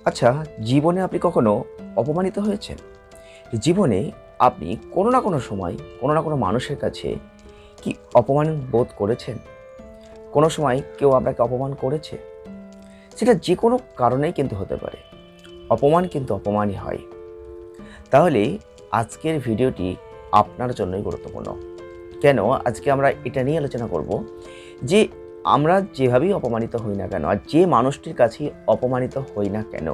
আচ্ছা, জীবনে আপনি কখনো অপমানিত হয়েছেন? জীবনে আপনি কোনো না কোনো সময় কোনো না কোনো মানুষের কাছে কি অপমান বোধ করেছেন? কোনো সময় কেউ আপনাকে অপমান করেছে? সেটা যে কোনো কারণেই কিন্তু হতে পারে। অপমান কিন্তু অপমানই হয়। তাহলে আজকের ভিডিওটি আপনার জন্যই গুরুত্বপূর্ণ। কেন? আজকে আমরা এটা নিয়ে আলোচনা করব যে আমরা যেভাবেই অপমানিত হই না কেন, আর যে মানুষটির কাছেই অপমানিত হই না কেন,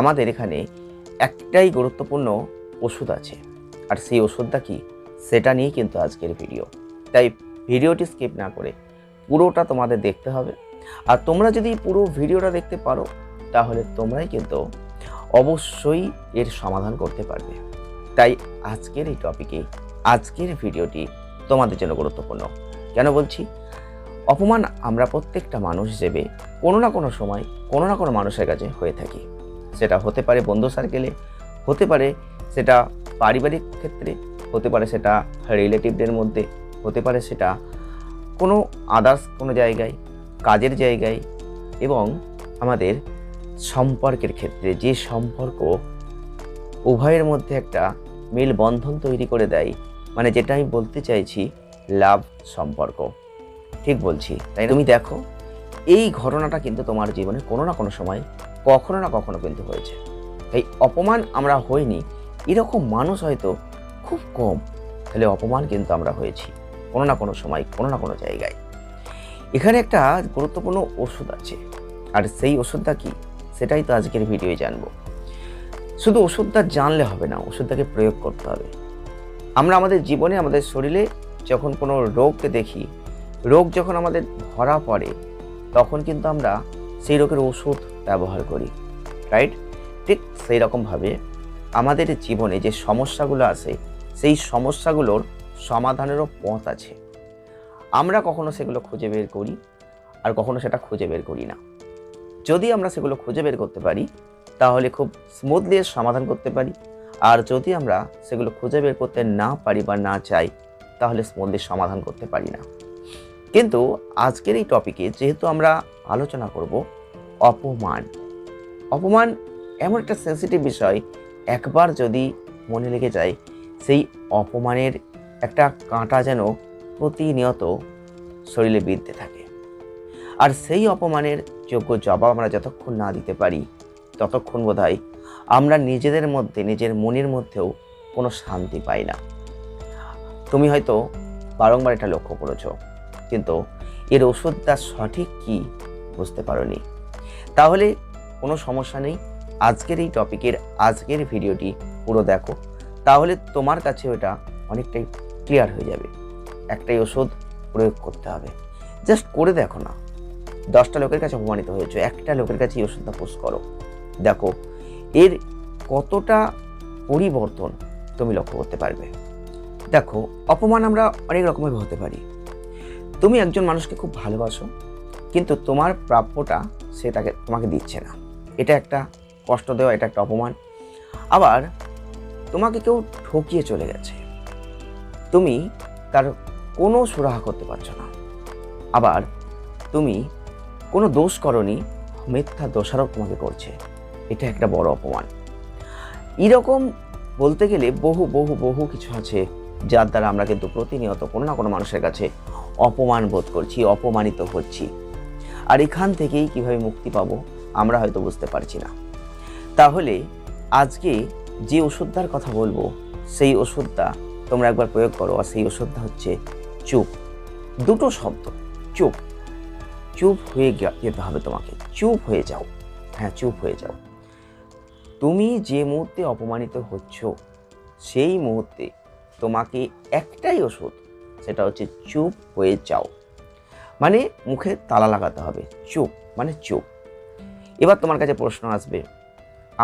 আমাদের এখানে একটাই গুরুত্বপূর্ণ ওষুধ আছে। আর সেই ওষুধটা কি, সেটা নিয়েই কিন্তু আজকের ভিডিও। তাই ভিডিওটি স্কিপ না করে পুরোটা তোমাদের দেখতে হবে। আর তোমরা যদি পুরো ভিডিওটা দেখতে পারো, তাহলে তোমরাই কিন্তু অবশ্যই এর সমাধান করতে পারবে। তাই আজকের এই টপিকে, আজকের ভিডিওটি তোমাদের জন্য গুরুত্বপূর্ণ। কেন বলছি? অপমান আমরা প্রত্যেকটা মানুষ হিসেবে কোনো না কোনো সময় কোনো না কোনো মানুষের কাছে হয়ে থাকি। সেটা হতে পারে বন্ধু সার্কেলে, হতে পারে সেটা পারিবারিক ক্ষেত্রে, হতে পারে সেটা রিলেটিভদের মধ্যে, হতে পারে সেটা কোনো আদার্স কোনো জায়গায়, কাজের জায়গায়, এবং আমাদের সম্পর্কের ক্ষেত্রে, যে সম্পর্ক উভয়ের মধ্যে একটা মিল বন্ধন তৈরি করে দেয়, মানে যেটা আমি বলতে চাইছি, লাভ সম্পর্ক। ঠিক বলছি, তাই না? তুমি দেখো, এই ঘটনাটা কিন্তু তোমার জীবনে কোনো না কোনো সময় কখনো না কখনো কিন্তু হয়েছে। এই অপমান আমরা হইনি এরকম মানুষ হয়তো খুব কম। তাহলে অপমান কিন্তু আমরা হয়েছি কোনো না কোনো সময় কোনো না কোনো জায়গায়। এখানে একটা গুরুত্বপূর্ণ ওষুধ আছে, আর সেই ওষুধটা কি, সেটাই তো আজকের ভিডিওয়ে জানবো। শুধু ওষুধটা জানলে হবে না, ওষুধটাকে প্রয়োগ করতে হবে। আমরা আমাদের জীবনে, আমাদের শরীরে যখন কোনো রোগকে দেখি, রোগ যখন আমাদের ধরা পড়ে, তখন কিন্তু আমরা সেই রোগের ওষুধ ব্যবহার করি, রাইট? ঠিক সেই রকমভাবে আমাদের জীবনে যে সমস্যাগুলো আসে, সেই সমস্যাগুলোর সমাধানেরও পথ আছে। আমরা কখনো সেগুলো খুঁজে বের করি, আর কখনো সেটা খুঁজে বের করি না। যদি আমরা সেগুলো খুঁজে বের করতে পারি, তাহলে খুব স্মুথলি এর সমাধান করতে পারি। আর যদি আমরা সেগুলো খুঁজে বের করতে না পারি বা না চাই, তাহলে স্মুথলি সমাধান করতে পারি না। কিন্তু আজকের এই টপিকে যেহেতু আমরা আলোচনা করব অপমান। অপমান এমন একটা সেন্সিটিভ বিষয়, একবার যদি মনে লেগে যায়, সেই অপমানের একটা কাঁটা যেন প্রতিনিয়ত শরীরে বিঁধতে থাকে। আর সেই অপমানের যোগ্য জবাব আমরা যতক্ষণ না দিতে পারি, ততক্ষণ বোধহয় আমরা নিজেদের মধ্যে, নিজের মনের মধ্যেও কোনো শান্তি পাই না। তুমি হয়তো বারংবার এটা লক্ষ্য করেছো, কিন্তু এর ওষুধটা সঠিক কি বুঝতে পারোনি। তাহলে কোনো সমস্যা নেই, আজকের এই টপিকের আজকের ভিডিওটি পুরো দেখো, তাহলে তোমার কাছে ওটা অনেকটাই ক্লিয়ার হয়ে যাবে। একটাই ওষুধ প্রয়োগ করতে হবে, জাস্ট করে দেখো না। 10টা লোকের কাছে অপমানিত হয়েছে, একটা লোকের কাছে এই ওষুধটা পোস্ট করো, দেখো এর কতটা পরিবর্তন তুমি লক্ষ্য করতে পারবে। দেখো, অপমান আমরা অনেক রকমের হতে পারি। তুমি একজন মানুষকে খুব ভালোবাসো, কিন্তু তোমার প্রাপ্যটা সে তোমাকে দিচ্ছে না, এটা একটা কষ্ট দেওয়া, এটা একটা অপমান। আবার তোমাকে কেউ ঠকিয়ে চলে গেছে, তুমি তার কোনো সুরাহা করতে পারছো না। আবার তুমি কোনো দোষ করনি, মিথ্যা দোষারোপ তোমাকে করছে, এটা একটা বড় অপমান। এরকম বলতে গেলে বহু বহু বহু কিছু আছে, যার দ্বারা আমরা কিন্তু প্রতিনিয়ত কোনো না কোনো মানুষের কাছে অপমান বোধ করছি, অপমানিত হচ্ছি। আর এখান থেকেই কিভাবে মুক্তি পাবো আমরা হয়তো বুঝতে পারছি না। তাহলে আজকে যে ওষুধটার কথা বলবো, সেই ওষুধটা তোমরা একবার প্রয়োগ করো। আর সেই ওষুধটা হচ্ছে চুপ। দুটো শব্দ, চুপ। চুপ হয়ে যেতে হবে তোমাকে, চুপ হয়ে যাও। হ্যাঁ, চুপ হয়ে যাও। তুমি যে মুহূর্তে অপমানিত হচ্ছ, সেই মুহূর্তে তোমাকে একটাই ওষুধ, সেটা হচ্ছে চুপ হয়ে যাও। মানে মুখে তালা লাগাতে হবে, চুপ মানে চুপ। এবার তোমার কাছে প্রশ্ন আসবে,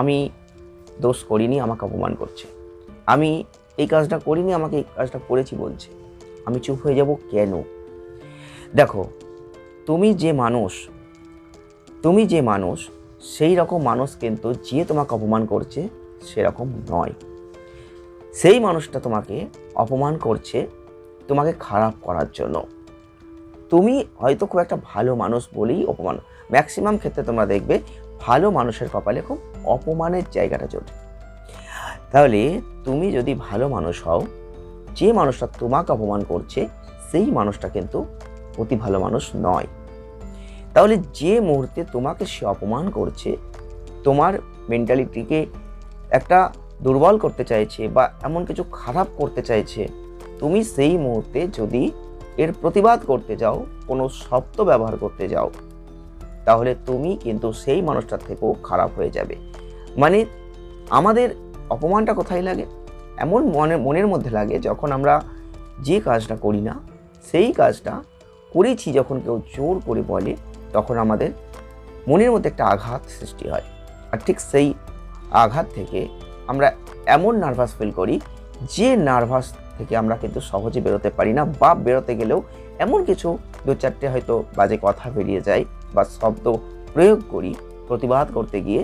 আমি দোষ করিনি, আমাকে অপমান করছে, আমি এই কাজটা করিনি, আমাকে এই কাজটা করেছি বলছে, আমি চুপ হয়ে যাব কেন? দেখো, তুমি যে মানুষ সেই রকম মানুষ কিন্তু যে তোমাকে অপমান করছে সেরকম নয়। সেই মানুষটা তোমাকে অপমান করছে তোমাকে খারাপ করার জন্য। তুমি হয়তো খুব একটা ভালো মানুষ বলেই অপমান, ম্যাক্সিমাম ক্ষেত্রে তোমরা দেখবে ভালো মানুষের কপালে খুব অপমানের জায়গাটা জোটে। তাহলে তুমি যদি ভালো মানুষ হও, যে মানুষটা তোমাকে অপমান করছে সেই মানুষটা কিন্তু অতি ভালো মানুষ নয়। তাহলে যে মুহূর্তে তোমাকে সে অপমান করছে, তোমার মেন্টালিটিকে একটা দুর্বল করতে চাইছে বা এমন কিছু খারাপ করতে চাইছে, তুমি সেই মুহূর্তে যদি এর প্রতিবাদ করতে যাও, কোনো শব্দ ব্যবহার করতে যাও, তাহলে তুমি কিন্তু সেই মানুষটার থেকেও খারাপ হয়ে যাবে। মানে আমাদের অপমানটা কোথায় লাগে? এমন মনের মধ্যে লাগে যখন আমরা যে কাজটা করি না সেই কাজটা করেছি, যখন কেউ জোর করে বলে, তখন আমাদের মনের মধ্যে একটা আঘাত সৃষ্টি হয়। আর ঠিক সেই আঘাত থেকে আমরা এমন নার্ভাস ফিল করি, যে নার্ভাস থেকে আমরা কিন্তু সহজে বেরোতে পারি না, বা বেরোতে গেলেও এমন কিছু দু চারটে হয়তো বাজে কথা বেরিয়ে যায় বা শব্দ প্রয়োগ করি প্রতিবাদ করতে গিয়ে,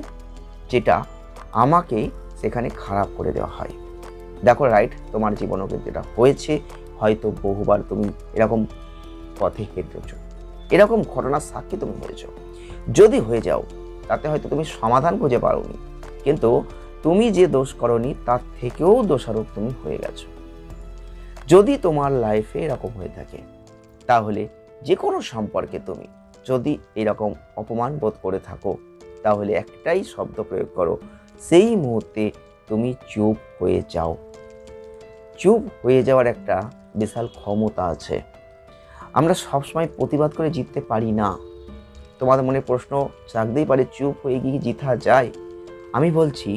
যেটা আমাকে সেখানে খারাপ করে দেওয়া হয়। দেখো রাইট, তোমার জীবনেও কিন্তু এটা হয়েছে, হয়তো বহুবার তুমি এরকম পথে হেঁটেছো, এরকম ঘটনার সাক্ষী তুমি হয়েছো। যদি হয়ে যাও, তাতে হয়তো তুমি সমাধান খুঁজে পারোনি, কিন্তু তুমি যে দোষ করনি তার থেকেও দোষারোপ তুমি হয়ে গেছো। যদি তোমার লাইফে এরকম হয়ে থাকে, তাহলে যে কোনো সম্পর্কে তুমি যদি এরকম অপমান বোধ করে থাকো, তাহলে একটাই শব্দ প্রয়োগ করো, সেই মুহূর্তে তুমি চুপ হয়ে যাও। চুপ হয়ে যাওয়ার একটা বিশাল ক্ষমতা আছে। আমরা সবসময় প্রতিবাদ করে জিততে পারি না। তোমাদের মনে প্রশ্ন জাগতেই পারে, চুপ হয়ে গিয়ে জিতা যায়? আমি বলছি,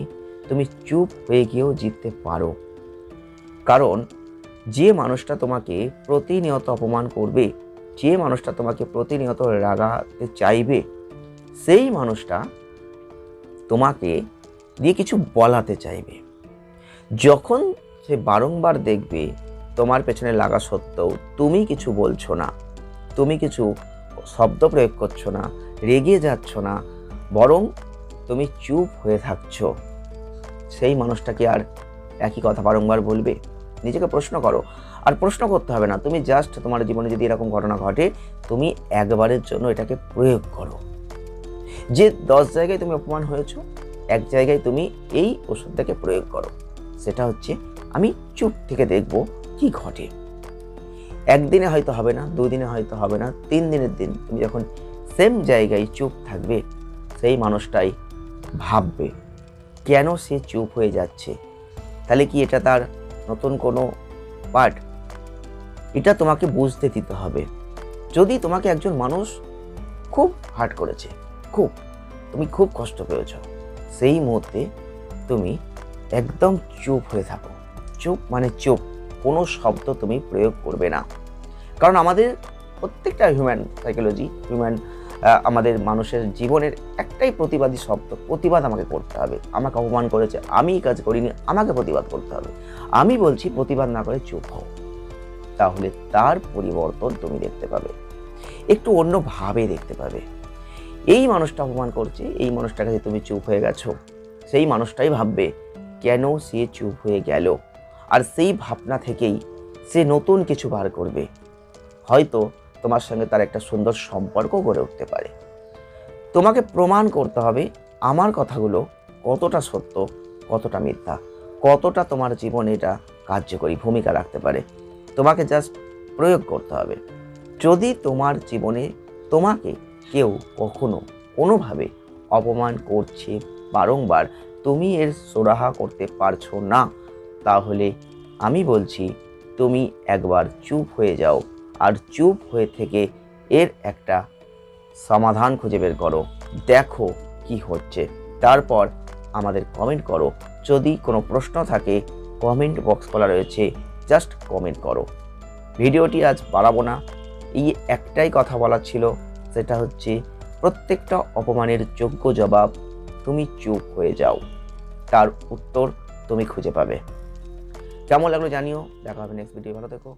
তুমি চুপ হয়ে গিয়েও জিততে পারো। কারণ যে মানুষটা তোমাকে প্রতিনিয়ত অপমান করবে, যে মানুষটা তোমাকে প্রতিনিয়ত রাগাতে চাইবে, সেই মানুষটা তোমাকে দিয়ে কিছু বলাতে চাইবে। যখন সে বারংবার দেখবে তোমার পেছনে লাগা সত্ত্বেও তুমি কিছু বলছো না, তুমি কিছু শব্দ প্রয়োগ করছো না, রেগে যাচ্ছ না, বরং তুমি চুপ হয়ে থাকছো, সেই মানুষটাকে আর একই কথা বারংবার বলবে? নিজেকে প্রশ্ন করো। আর প্রশ্ন করতে হবে না, তুমি জাস্ট তোমার জীবনে যদি এরকম ঘটনা ঘটে, তুমি একবারের জন্য এটাকে প্রয়োগ করো। যে 10 জায়গায় তুমি অপমান হয়েছো, এক জায়গায় তুমি এই ওষুধটাকে প্রয়োগ করো। সেটা হচ্ছে, আমি চুপ থেকে দেখবো কি ঘটে। একদিনে হয়তো হবে না, 2 দিনে হয়তো হবে না, 3 দিনের দিন তুমি যখন সেম জায়গায় চুপ থাকবে, সেই মানুষটাই ভাববে কেন সে চুপ হয়ে যাচ্ছে। তাহলে কি এটা তার নতুন কোনো পার্ট? এটা তোমাকে বুঝতে দিতে হবে। যদি তোমাকে একজন মানুষ খুব হার্ট করেছে, তুমি খুব কষ্ট পেয়েছ, সেই মুহূর্তে তুমি একদম চুপ হয়ে থাকো। চুপ মানে চুপ, কোনো শব্দ তুমি প্রয়োগ করবে না। কারণ আমাদের প্রত্যেকটা হিউম্যান সাইকোলজি, আমাদের মানুষের জীবনের একটাই প্রতিবাদী শব্দ, প্রতিবাদ আমাকে করতে হবে। আমাকে অপমান করেছে, আমি কাজ করিনি, আমাকে প্রতিবাদ করতে হবে। আমি বলছি প্রতিবাদ না করে চুপ হও, তাহলে তার পরিবর্তন তুমি দেখতে পাবে, একটু অন্যভাবে দেখতে পাবে। এই মানুষটা অপমান করছে, এই মানুষটার কাছে তুমি চুপ হয়ে গেছো, সেই মানুষটাই ভাববে কেন সে চুপ হয়ে গেল, আর সেই ভাবনা থেকেই সে নতুন কিছু বার করবে। হয়তো তোমার সঙ্গে তার একটা সুন্দর সম্পর্ক গড়ে উঠতে পারে। তোমাকে প্রমাণ করতে হবে আমার কথাগুলো কতটা সত্য, কতটা মিথ্যা, কতটা তোমার জীবনে এটা কার্যকরী ভূমিকা রাখতে পারে। তোমাকে জাস্ট প্রয়োগ করতে হবে। যদি তোমার জীবনে তোমাকে কেউ কখনো কোনোভাবে অপমান করছে বারংবার, তুমি এর সুরাহা করতে পারছো না, তাহলে আমি বলছি তুমি একবার চুপ হয়ে যাও, আর চুপ হয়ে থেকে এর একটা সমাধান খুঁজে বের করো। দেখো কি হচ্ছে, তারপর আমাদের কমেন্ট করো। যদি কোনো প্রশ্ন থাকে, কমেন্ট বক্স খোলা রয়েছে, জাস্ট কমেন্ট করো। ভিডিওটি আজ বাড়াবো না, এই একটাই কথা বলার ছিল, সেটা হচ্ছে প্রত্যেকটা অপমানের যোগ্য জবাব তুমি চুপ হয়ে যাও, তার উত্তর তুমি খুঁজে পাবে। কেমন লাগলো জানিও। দেখা হবে নেক্সট ভিডিও। ভালো থেকো।